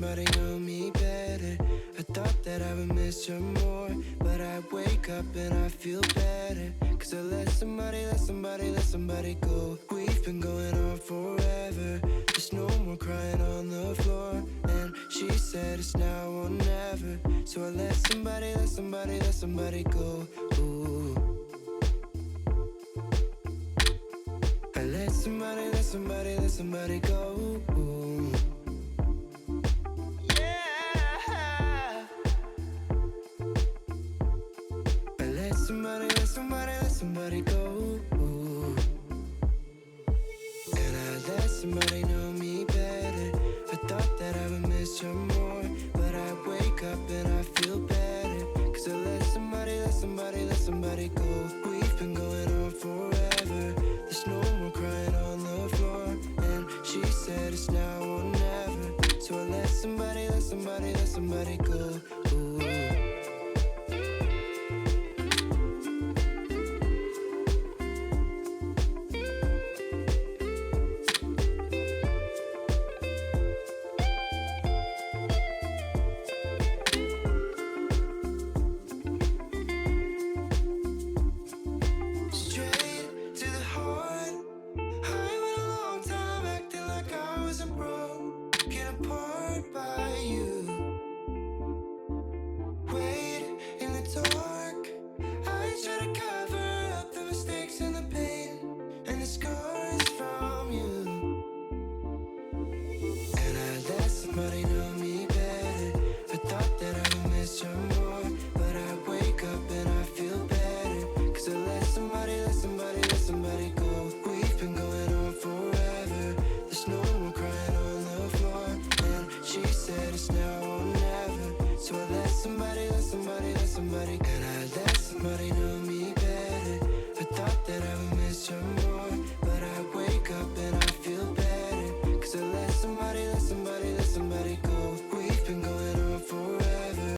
somebody know me better. I thought that I would miss her more, but I wake up and I feel better. Cause I let somebody go. We've been going on forever. There's no more crying on the floor. And she said it's now or never. So I let somebody go. Ooh. I let somebody go. Ooh. Yeah. I let somebody go. Ooh. And I let somebody know me better. I thought that I would miss her more, but I wake up and I feel better. Cause I let somebody go. We've been going on forever. There's no more crying on the floor. And she said it's now or never. So I let somebody go. Ooh. Somebody know me better. I thought that I would miss her more, but I wake up and I feel better. Cause I let somebody go. We've been going on forever. There's no more crying on the floor. And she said it's now or never. So I let somebody. And I let somebody know me